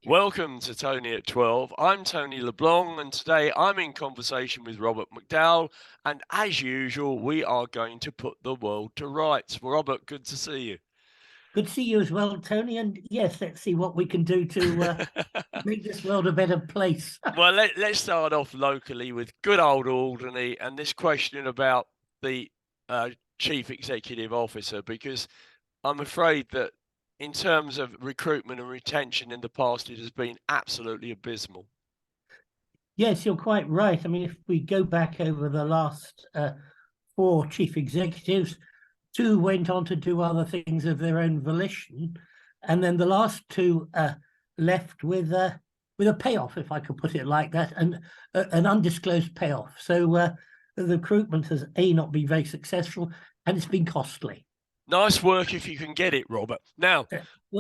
Welcome to Tony at 12. I'm Tony LeBlanc, and today I'm in conversation with Robert McDowall. And as usual, we are going to put the world to rights. Robert, good to see you. Good to see you as well, Tony. And yes, let's see what we can do to make this world a better place. Well, let's start off locally with good old Alderney and this question about the Chief Executive Officer, because I'm afraid that in terms of recruitment and retention in the past, it has been absolutely abysmal. Yes, you're quite right. I mean, if we go back over the last four chief executives, two went on to do other things of their own volition, and then the last two left with a payoff, if I could put it like that, and an undisclosed payoff. So the recruitment has not been very successful, and it's been costly. Nice work if you can get it, Robert. Now,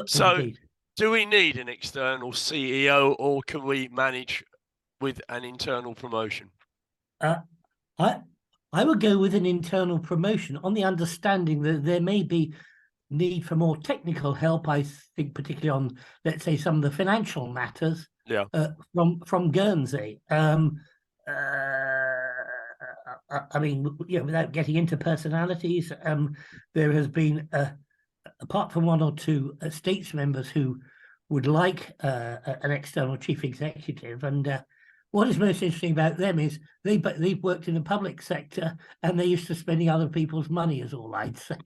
so indeed. Do we need an external CEO, or can we manage with an internal promotion? I would go with an internal promotion on the understanding that there may be need for more technical help. I think particularly on, let's say, some of the financial matters. Yeah. From Guernsey. I mean, without getting into personalities, there has been, apart from one or two states members who would like an external chief executive, and what is most interesting about them is they've worked in the public sector and they're used to spending other people's money, is all I'd say.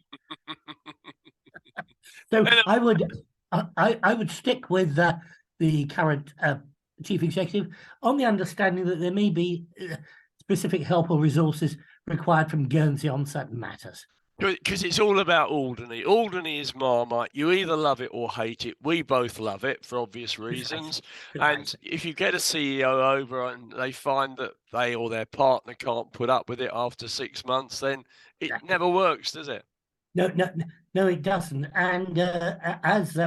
So I would stick with the current chief executive on the understanding that there may be specific help or resources required from Guernsey on certain matters. Because it's all about Alderney. Alderney is Marmite. You either love it or hate it. We both love it for obvious reasons. And if you get a CEO over and they find that they or their partner can't put up with it after 6 months, then it never works, does it? No, it doesn't. And as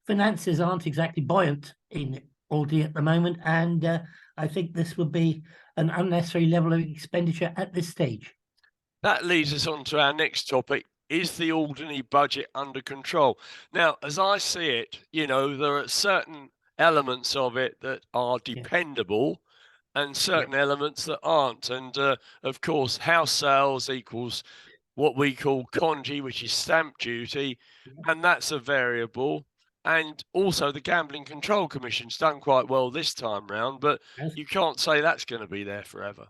finances aren't exactly buoyant in Alderney at the moment, and I think this would be an unnecessary level of expenditure at this stage. That leads us on to our next topic. Is the Alderney budget under control? Now, as I see it, there are certain elements of it that are dependable and certain elements that aren't. And of course, house sales equals what we call congee, which is stamp duty, and that's a variable. And also the Gambling Control Commission's done quite well this time round, but you can't say that's going to be there forever.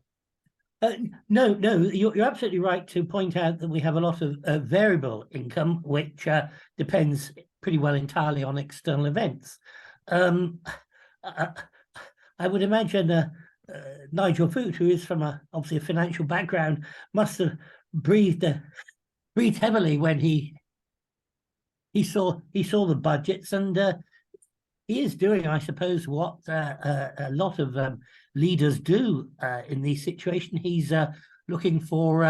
No, you're absolutely right to point out that we have a lot of variable income, which depends pretty well entirely on external events. I would imagine Nigel Foot, who is from obviously a financial background, must have breathed heavily when he saw the budgets, and he is doing, I suppose, what a lot of leaders do in these situations. He's looking for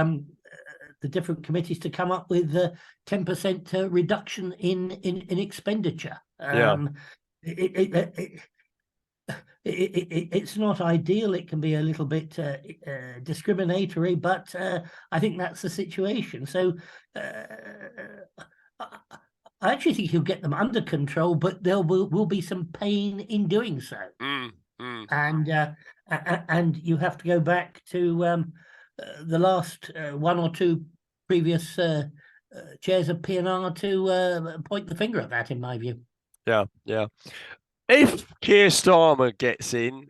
the different committees to come up with 10% reduction in expenditure. It's not ideal. It can be a little bit discriminatory, but I think that's the situation. So I actually think he'll get them under control, but there will be some pain in doing so. And you have to go back to the last one or two previous chairs of P&R to point the finger at that, in my view. Yeah. If Keir Starmer gets in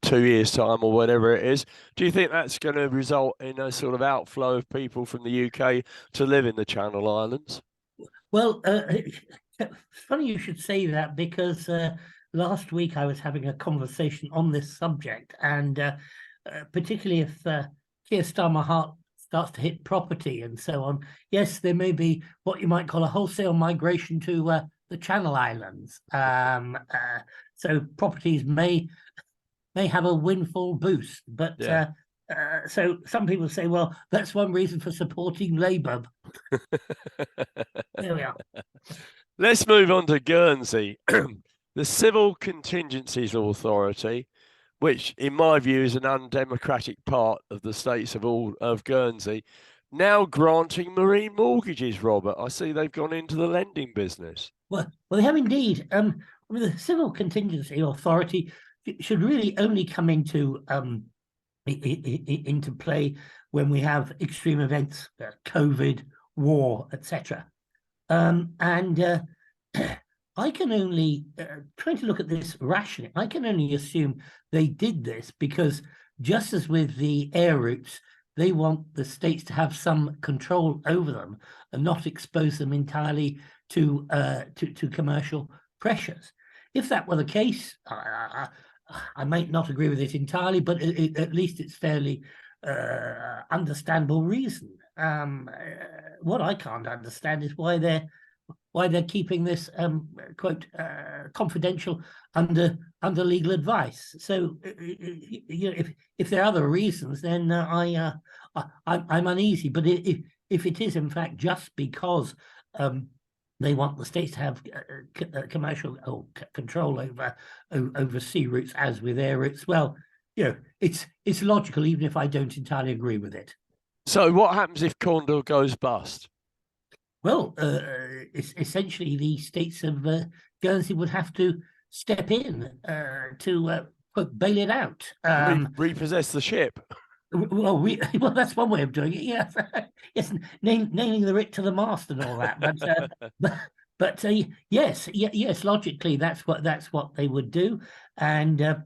2 years' time or whatever it is, do you think that's going to result in a sort of outflow of people from the UK to live in the Channel Islands? Well, it's funny you should say that, because last week I was having a conversation on this subject, and particularly if Keir Starmer starts to hit property and so on, yes, there may be what you might call a wholesale migration to the Channel Islands. So properties may have a windfall boost, but so some people say, well, that's one reason for supporting Labour. There we are. Let's move on to Guernsey. The Civil Contingencies Authority, which in my view is an undemocratic part of the states of Guernsey, now granting marine mortgages, Robert. I see they've gone into the lending business. Well, they have indeed. I mean, the Civil Contingency Authority should really only come into play when we have extreme events, COVID, war, etc. And I can only, trying to look at this rationally, I can only assume they did this because, just as with the air routes, they want the states to have some control over them and not expose them entirely to commercial pressures. If that were the case, I might not agree with it entirely, but at least it's fairly understandable reason. What I can't understand is why they're keeping this quote confidential under legal advice. So you know, if there are other reasons, then I'm uneasy. But if it is in fact just because they want the states to have commercial or control over sea routes as with air routes, well, you know, it's logical, even if I don't entirely agree with it. So what happens if Condor goes bust? Well, essentially, the states of Guernsey would have to step in to quote, bail it out. Repossess the ship. Well, well, that's one way of doing it. Yes, yes, nailing the writ to the mast and all that. But yes, logically, that's what they would do, and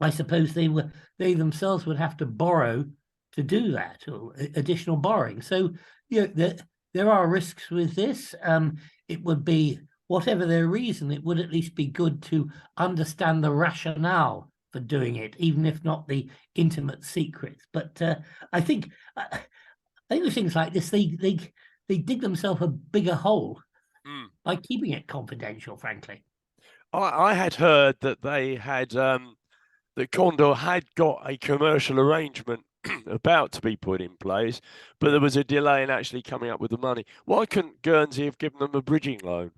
I suppose they themselves would have to borrow to do that, or additional borrowing. So you know, there are risks with this. It would be, whatever their reason, it would at least be good to understand the rationale for doing it, even if not the intimate secrets. But I think with things like this, they dig themselves a bigger hole by keeping it confidential, frankly. I had heard that they had that Condor had got a commercial arrangement about to be put in place, but there was a delay in actually coming up with the money. Why couldn't Guernsey have given them a bridging loan?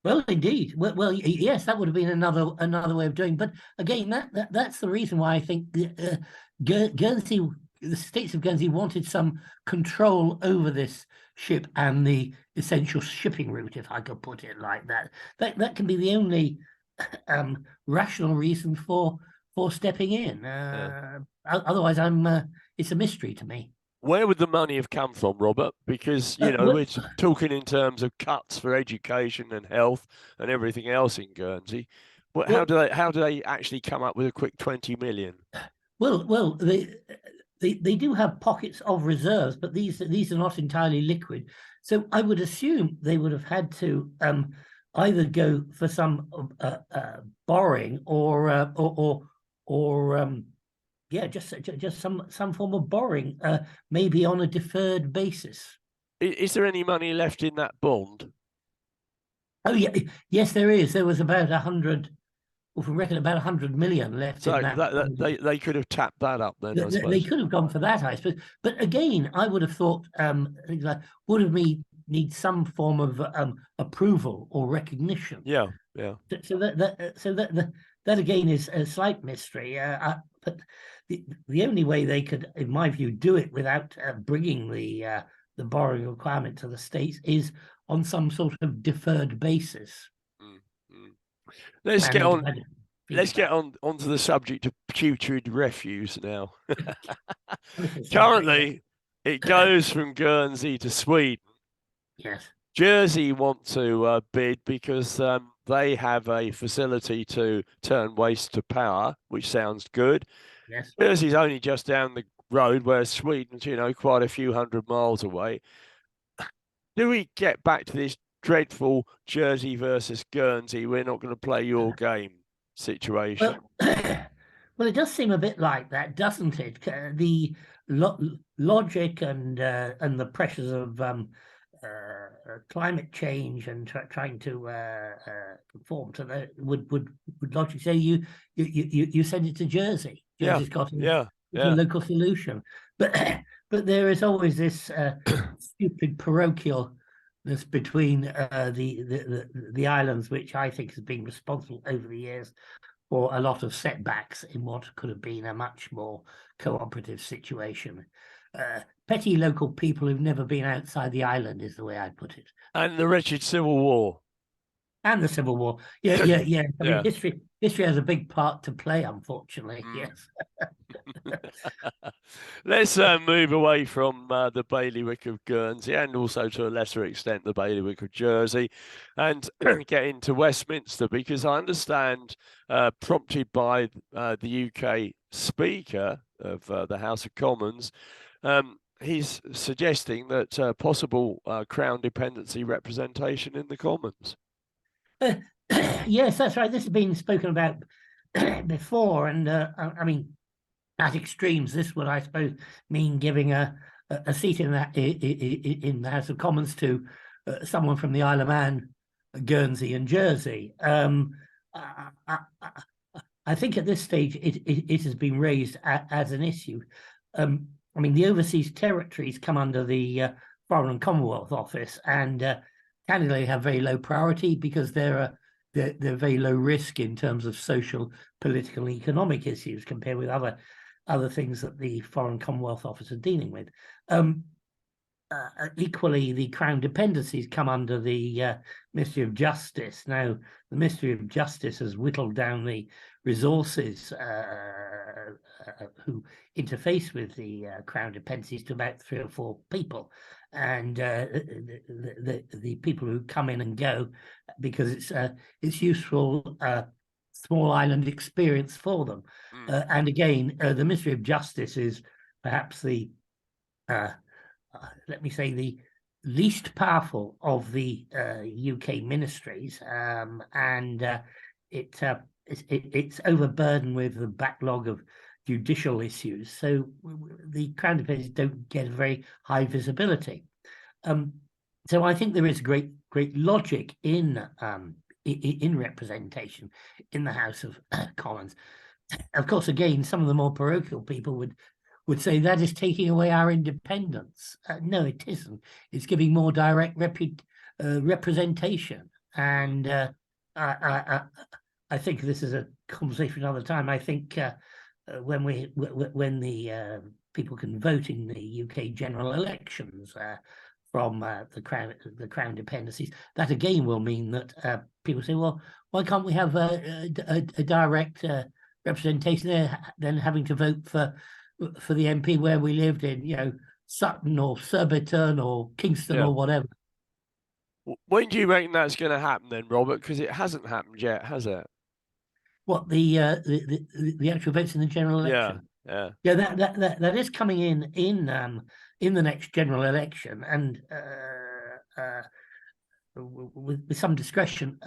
Well, indeed. Well, yes, that would have been another way of doing. But again, that's the reason why I think Guernsey, the states of Guernsey, wanted some control over this ship and the essential shipping route, if I could put it like that. That can be the only rational reason for stepping in. Otherwise, it's a mystery to me. Where would the money have come from, Robert? Because, you know, we're talking in terms of cuts for education and health and everything else in Guernsey. How do they actually come up with a quick 20 million? Well, they do have pockets of reserves, but these are not entirely liquid. So I would assume they would have had to either go for some borrowing or just some form of borrowing, maybe on a deferred basis. Is there any money left in that bond? Oh yeah, yes, there is. There was about 100. Well, from reckon, about 100 million left in that. They could have tapped that up then. I suppose They could have gone for that, I suppose. But again, I would have thought things like would have need some form of approval or recognition. Yeah. So that again is a slight mystery. But the only way they could, in my view, do it without bringing the borrowing requirement to the states is on some sort of deferred basis. Let's get onto the subject of putrid refuse now. Currently, it goes from Guernsey to Sweden. Yes. Jersey want to bid because they have a facility to turn waste to power, which sounds good. Yes. Jersey's only just down the road, whereas Sweden's, you know, quite a few hundred miles away. Do we get back to this dreadful Jersey versus Guernsey, we're not going to play your game situation? Well, it does seem a bit like that, doesn't it? The logic and the pressures of climate change and trying to conform to that would logically say you send it to Jersey. Jersey's got a local solution, but there is always this stupid parochialness between the islands, which I think has been responsible over the years for a lot of setbacks in what could have been a much more cooperative situation. Petty local people who've never been outside the island is the way I'd put it. And the wretched Civil War. And the Civil War. Yeah, yeah, yeah. I mean, Yeah. history has a big part to play, unfortunately. Mm. Yes. Let's move away from the bailiwick of Guernsey and also to a lesser extent the bailiwick of Jersey and get into Westminster, because I understand, prompted by the UK Speaker of the House of Commons, he's suggesting that possible Crown dependency representation in the Commons. Yes, that's right. This has been spoken about before, and I mean, at extremes, this would, I suppose, mean giving a seat in the House of Commons to someone from the Isle of Man, Guernsey, and Jersey. I think at this stage it has been raised as an issue. I mean, the overseas territories come under the Foreign and Commonwealth Office, and candidly have very low priority because they're very low risk in terms of social, political, and economic issues compared with other things that the Foreign Commonwealth Office are dealing with. Equally, the Crown Dependencies come under the Ministry of Justice. Now, the Ministry of Justice has whittled down the resources who interface with the Crown Dependencies to about 3 or 4 people. And the people who come in and go, because it's useful small island experience for them. And again, the Ministry of Justice is perhaps the let me say the least powerful of the UK ministries, and it's overburdened with the backlog of judicial issues. So the Crown Dependencies don't get very high visibility. So I think there is great logic in representation in the House of Commons. Of course, again, some of the more parochial people would say that is taking away our independence. No, it isn't. It's giving more direct representation. And I think this is a conversation for another time. I think when the people can vote in the UK general elections from the Crown Dependencies, that again will mean that people say, well, why can't we have a direct representation there than having to vote for the MP where we lived in, Sutton or Surbiton or Kingston or whatever. When do you reckon that's going to happen then, Robert? Because it hasn't happened yet, has it? What, the actual votes in the general election? Yeah. That is coming in the next general election, and with some discretion.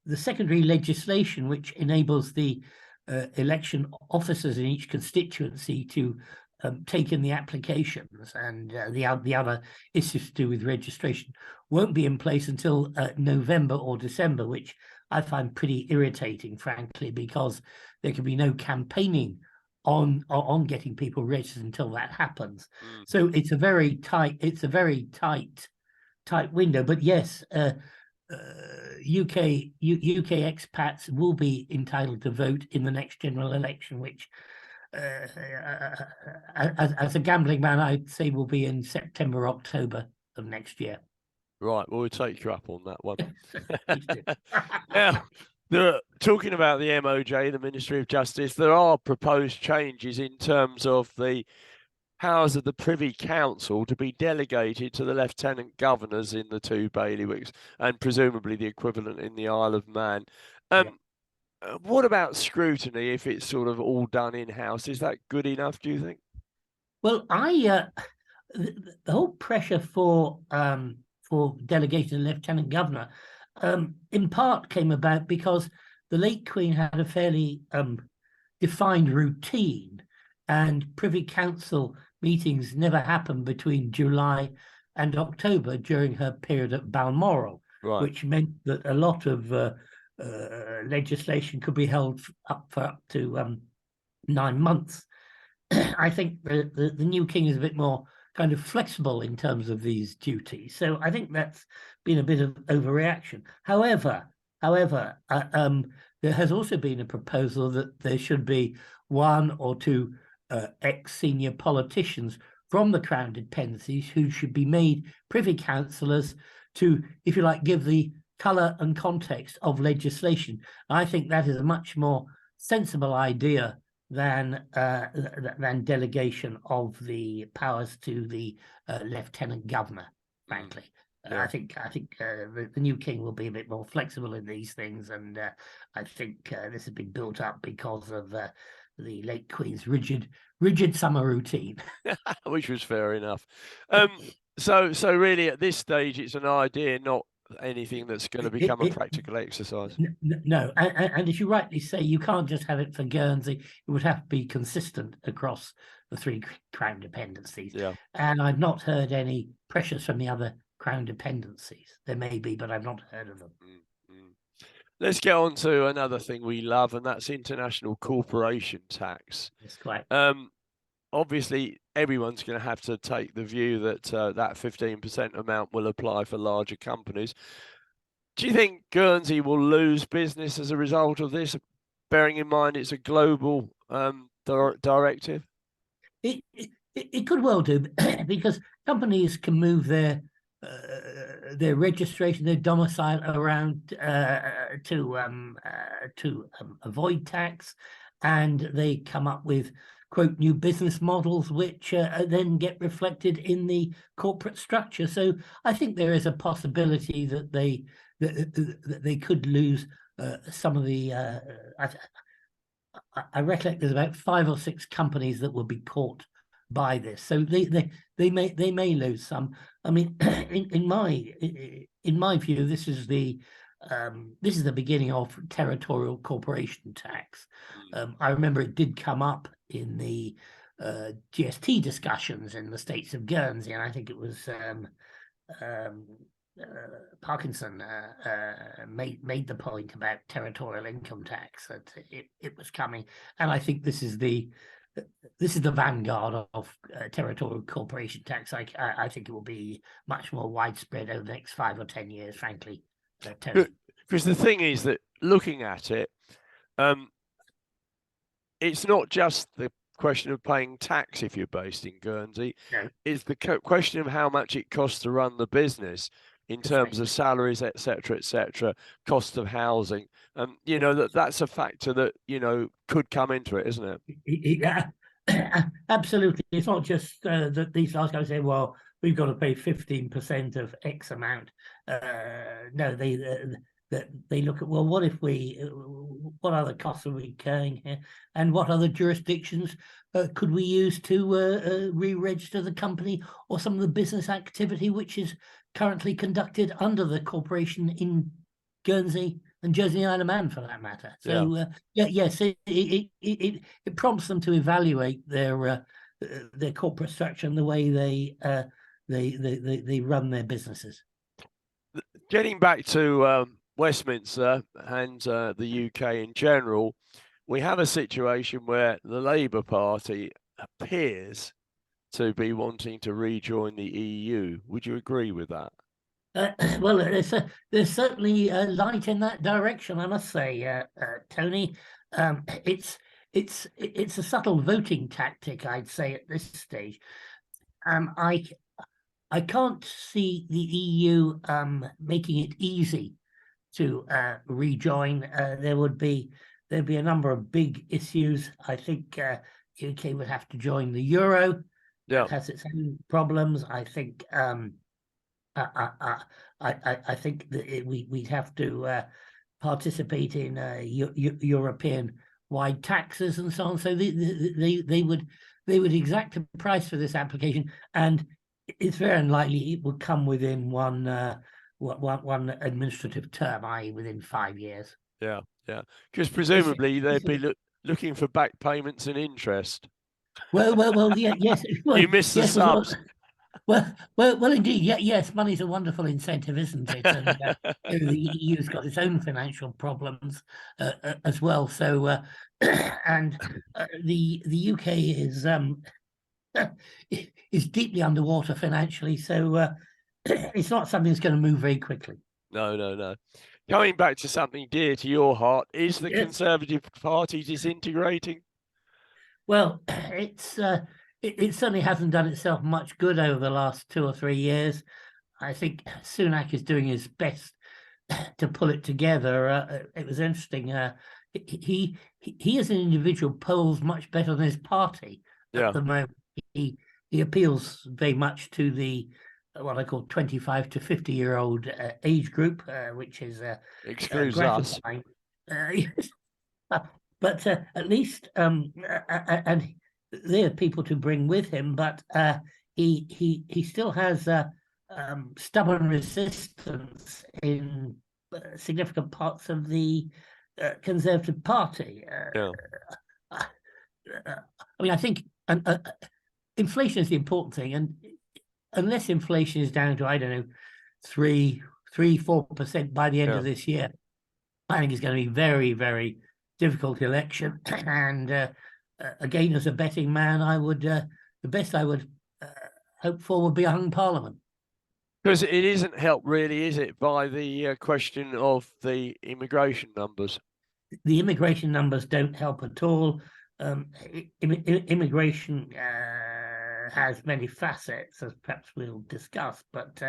The secondary legislation which enables the election officers in each constituency to take in the applications and the other issues to do with registration won't be in place until November or December, which I find pretty irritating, frankly, because there can be no campaigning on getting people registered until that happens. So it's a very tight window. But yes, UK expats will be entitled to vote in the next general election, which as a gambling man, I'd say will be in September, October of next year. Right, well, we'll take you up on that one. Now, talking about the MOJ, the Ministry of Justice, there are proposed changes in terms of the powers of the Privy Council to be delegated to the Lieutenant Governors in the 2 bailiwicks, and presumably the equivalent in the Isle of Man. What about scrutiny if it's sort of all done in-house? Is that good enough, do you think? Well, the whole pressure for delegation of Lieutenant Governor in part came about because the late Queen had a fairly defined routine, and Privy Council meetings never happened between July and October during her period at Balmoral, which meant that a lot of legislation could be held up to 9 months. I think the new king is a bit more kind of flexible in terms of these duties, so I think that's been a bit of overreaction. However, there has also been a proposal that there should be 1 or 2 ex-senior politicians from the Crown Dependencies who should be made Privy Councillors to, if you like, give the colour and context of legislation. I think that is a much more sensible idea than delegation of the powers to the lieutenant governor. Frankly, Yeah. I think the new king will be a bit more flexible in these things, and I think this has been built up because of the late Queen's rigid summer routine. Which was fair enough. So really, at this stage, it's an idea, not anything that's going to become a practical exercise. No, and as you rightly say, you can't just have it for Guernsey. It would have to be consistent across the 3 Crown dependencies. Yeah. And I've not heard any pressures from the other Crown dependencies. There may be, but I've not heard of them. Let's get on to another thing we love, and that's international corporation tax. That's quite. Obviously, everyone's going to have to take the view that that 15% amount will apply for larger companies. Do you think Guernsey will lose business as a result of this, bearing in mind it's a global directive? It could well do, because companies can move their registration, their domicile around to avoid tax, and they come up with, quote, new business models, which then get reflected in the corporate structure. So I think there is a possibility that they could lose some of the. I recollect there's about 5 or 6 companies that will be caught by this, so they may lose some. I mean, in my view, this is the beginning of territorial corporation tax. I remember it did come up in the GST discussions in the states of Guernsey, and I think it was Parkinson made the point about territorial income tax, that it was coming, and I think this is the vanguard of territorial corporation tax. I think it will be much more widespread over the next 5 or 10 years, frankly. Because the thing is that, looking at it, it's not just the question of paying tax if you're based in Guernsey. No. It's the question of how much it costs to run the business in terms of salaries, etc., cost of housing. You know, that's a factor that, you know, could come into it, isn't it? Absolutely. It's not just that these large guys say, well, we've got to pay 15% of X amount. No, they look at, well, what other costs are we incurring here, and what other jurisdictions could we use to re-register the company, or some of the business activity which is currently conducted under the corporation in Guernsey and Jersey Isle of Man, for that matter. So yes, it prompts them to evaluate their corporate structure and the way they run their businesses. Getting back to Westminster and the UK in general, we have a situation where the Labour Party appears to be wanting to rejoin the EU. Would you agree with that? Well, there's certainly light in that direction, I must say, Tony. It's a subtle voting tactic, I'd say, at this stage. I can't see the EU making it easy to rejoin. There'd be a number of big issues. I think UK would have to join the euro. Yeah, it has its own problems. I think I think that we'd have to participate in European-wide taxes and so on. So they would exact a price for this application, and it's very unlikely it would come within one administrative term, i.e., within 5 years. Yeah. Because presumably they'd be looking for back payments and interest. Well, yeah, yes. Well, you missed the subs. Well, indeed, yes. Money's a wonderful incentive, isn't it? And the EU's got its own financial problems as well. So, and the UK is deeply underwater financially. So it's not something that's going to move very quickly. No. Coming back to something dear to your heart, is the Conservative Party disintegrating? Well, it certainly hasn't done itself much good over the last 2 or 3 years. I think Sunak is doing his best to pull it together. It was interesting. He as an individual polls much better than his party at the moment. He appeals very much to the what I call 25 to 50-year-old age group, which is excludes us. But at least and there are people to bring with him, but he still has stubborn resistance in significant parts of the Conservative Party. I mean, I think inflation is the important thing, and unless inflation is down to, I don't know, 4% by the end of this year, I think it's going to be very, very difficult election. And again, as a betting man, I would the best I would hope for would be a hung parliament. Because it isn't helped, really, is it, by the question of the immigration numbers? The immigration numbers don't help at all. Immigration has many facets, as perhaps we'll discuss, but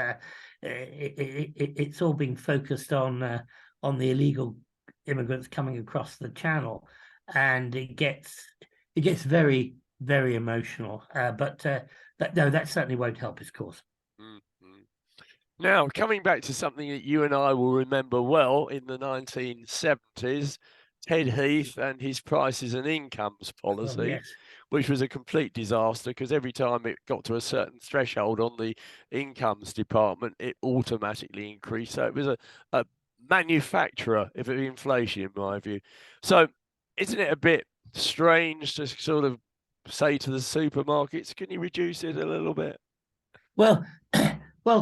it's all being focused on the illegal immigrants coming across the channel, and it gets very, very emotional. But no, that certainly won't help his cause. Now, coming back to something that you and I will remember well in the 1970s, Ted Heath and his prices and incomes policy, which was a complete disaster, because every time it got to a certain threshold on the incomes department, it automatically increased. So it was a manufacturer of inflation, in my view. So isn't it a bit strange to sort of say to the supermarkets, can you reduce it a little bit? Well,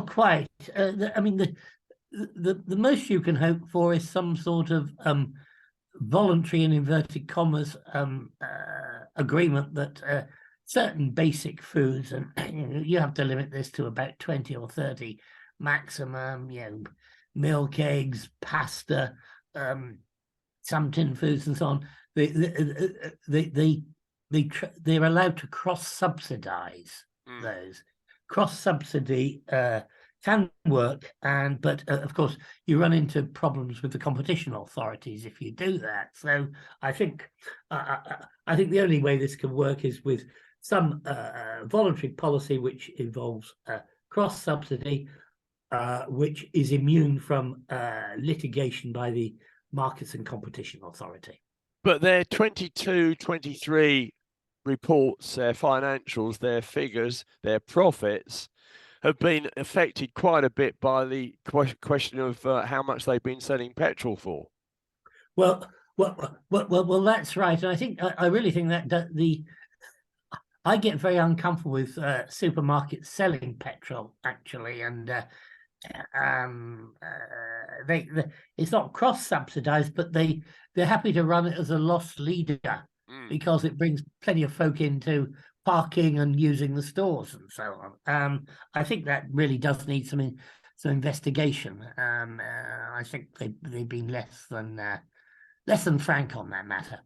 quite. I mean, the most you can hope for is some sort of voluntary, in inverted commas, agreement that certain basic foods, and you have to limit this to about 20 or 30 maximum, milk, eggs, pasta, some tin foods and so on, they're allowed to cross-subsidize those. Cross-subsidy can work, but of course you run into problems with the competition authorities if you do that. So I think the only way this can work is with some voluntary policy which involves cross-subsidy, which is immune from litigation by the Markets and Competition Authority. But their 22-23 reports, their financials, their figures, their profits have been affected quite a bit by the question of how much they've been selling petrol for. Well, that's right. And I think I really think that I get very uncomfortable with supermarkets selling petrol, actually, and it's not cross-subsidized, but they're happy to run it as a loss leader because it brings plenty of folk into parking and using the stores and so on. I think that really does need some investigation. I think they've been less than frank on that matter.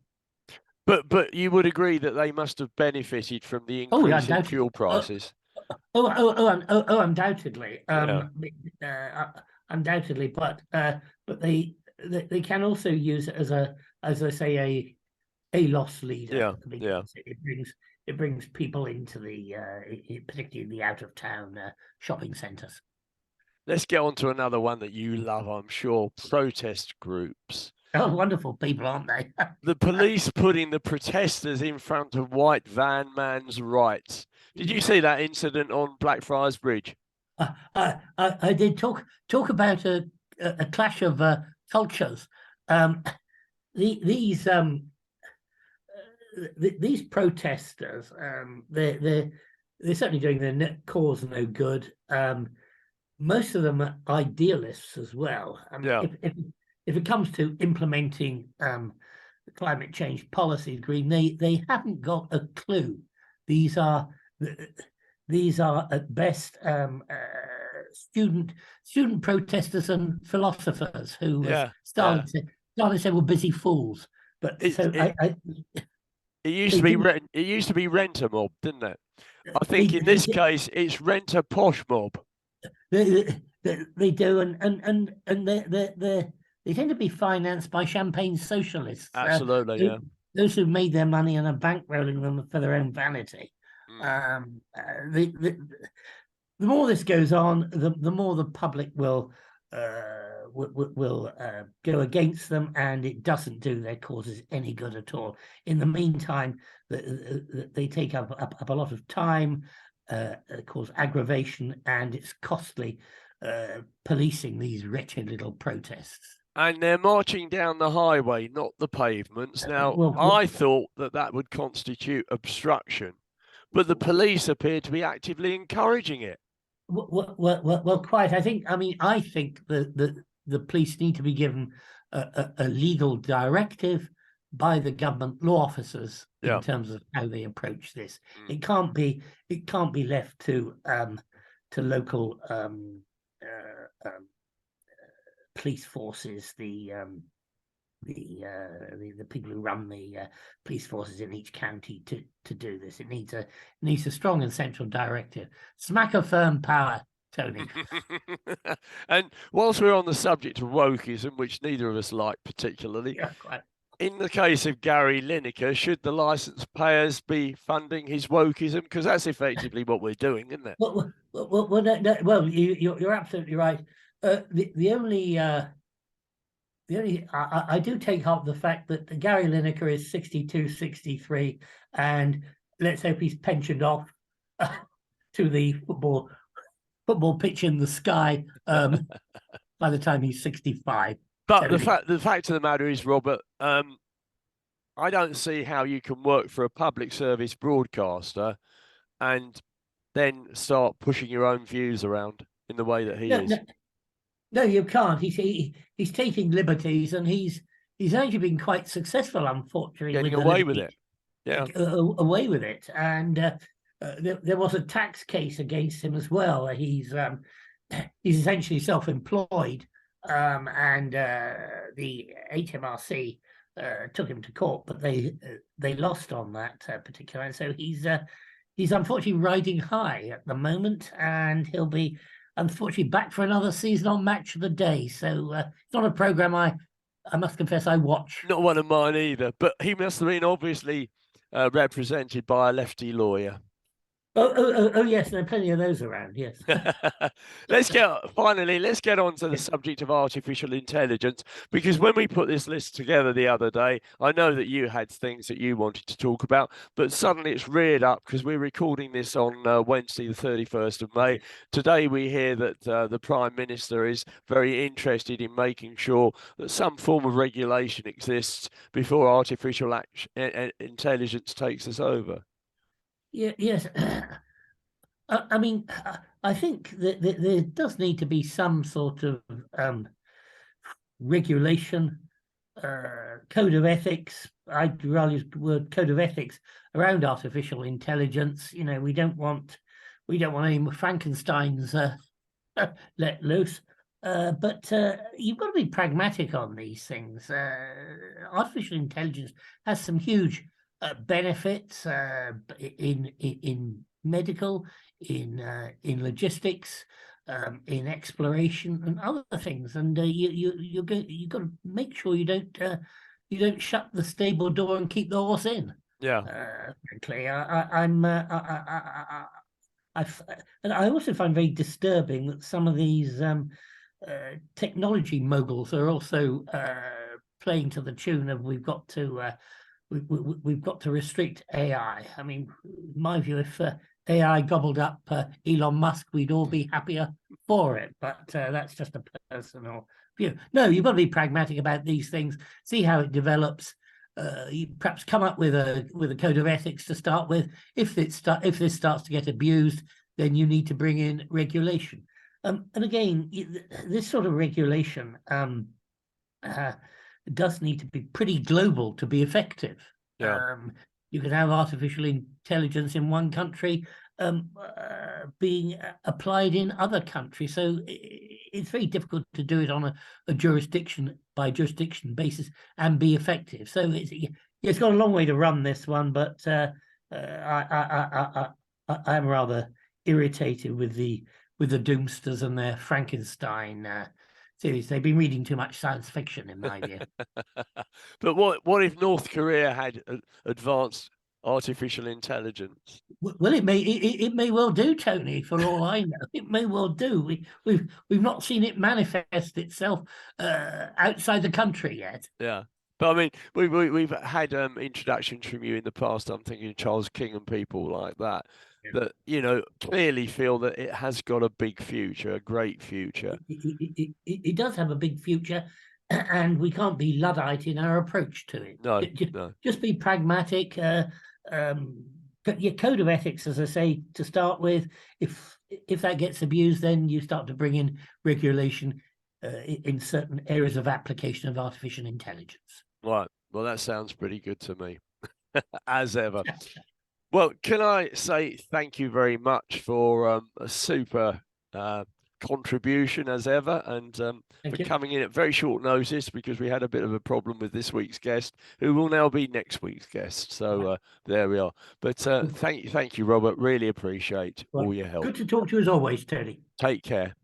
But you would agree that they must have benefited from the increase in fuel prices. Undoubtedly. Undoubtedly, but they can also use it as I say, a loss leader. It brings people into particularly the out of town shopping centres. Let's get on to another one that you love, I'm sure: protest groups. Oh, wonderful people, aren't they? The police putting the protesters in front of white van man's rights. Did you see that incident on Blackfriars Bridge? I did talk about a clash of cultures. These protesters, they're certainly doing their cause no good. Most of them are idealists as well. If it comes to implementing climate change policies, green, they haven't got a clue. These are at best student protesters and philosophers who Stalin said were busy fools. But it used to be rent a mob, didn't it? I think in this case it's rent a posh mob. they do, and they tend to be financed by champagne socialists. Absolutely, yeah. Those who've made their money and are bankrolling them for their own vanity. The more this goes on, the more the public will go against them, and it doesn't do their causes any good at all. In the meantime, they take up a lot of time, cause aggravation, and it's costly policing these wretched little protests. And they're marching down the highway, not the pavements. Now, Well, I thought that would constitute obstruction, but the police appear to be actively encouraging it. Well, quite. I think the police need to be given a legal directive by the government law officers in terms of how they approach this. It can't be left to local police forces, the people who run the police forces in each county to do this. It needs a strong and central directive. Smack of firm power, Tony. And whilst we're on the subject of wokeism, which neither of us like particularly, in the case of Gary Lineker, should the licence payers be funding his wokeism? Because that's effectively what we're doing, isn't it? Well, you're absolutely right. The only I do take up the fact that Gary Lineker is 62, 63, and let's hope he's pensioned off to the football pitch in the sky by the time he's 65. But the fact of the matter is, Robert, I don't see how you can work for a public service broadcaster and then start pushing your own views around in the way that he is. No, you can't. He's taking liberties, and he's actually been quite successessly, unfortunately, getting away with it. Yeah, away with it. And there was a tax case against him as well. He's essentially self-employed, and the HMRC took him to court, but they lost on that particular. And so he's unfortunately riding high at the moment, and he'll be unfortunately back for another season on Match of the Day. So it's not a programme I must confess I watch. Not one of mine either, but he must have been obviously represented by a lefty lawyer. Oh yes, there are plenty of those around, yes. Let's get on to the subject of artificial intelligence, because when we put this list together the other day, I know that you had things that you wanted to talk about, but suddenly it's reared up because we're recording this on Wednesday, the 31st of May. Today we hear that the Prime Minister is very interested in making sure that some form of regulation exists before artificial intelligence takes us over. Yes. I mean, I think that there does need to be some sort of regulation, code of ethics. I'd rather use the word code of ethics around artificial intelligence. You know, we don't want any Frankensteins let loose. But you've got to be pragmatic on these things. Artificial intelligence has some huge benefits in medical, in logistics, in exploration, and other things. And you've got to make sure you don't shut the stable door and keep the horse in. Yeah. Frankly, and I also find very disturbing that some of these technology moguls are also playing to the tune of we've got to restrict AI. I mean, in my view, if AI gobbled up Elon Musk, we'd all be happier for it. But that's just a personal view. No, you've got to be pragmatic about these things. See how it develops. You perhaps come up with a code of ethics to start with. If this starts to get abused, then you need to bring in regulation. And again, this sort of regulation does need to be pretty global to be effective. Yeah. You can have artificial intelligence in one country being applied in other countries. So it's very difficult to do it on a jurisdiction by jurisdiction basis and be effective. So it's got a long way to run, this one, but I'm rather irritated with the the Doomsters and their Frankenstein series. They've been reading too much science fiction, in my view. But what if North Korea had advanced artificial intelligence? Well, it may well do, Tony. For all I know, it may well do. We've not seen it manifest itself outside the country yet. Yeah, but I mean, we've had introductions from you in the past. I'm thinking Charles King and people like that. Yeah. That clearly feel that it has got a big future, a great future. It does have a big future, and we can't be Luddite in our approach to it. No, just be pragmatic. Your code of ethics, as I say, to start with. If that gets abused, then you start to bring in regulation in certain areas of application of artificial intelligence. Right. Well, that sounds pretty good to me, as ever. Well, can I say thank you very much for a super contribution as ever, and for coming in at very short notice, because we had a bit of a problem with this week's guest, who will now be next week's guest. So there we are. But thank you, Robert. Really appreciate all your help. Good to talk to you as always, Tony. Take care.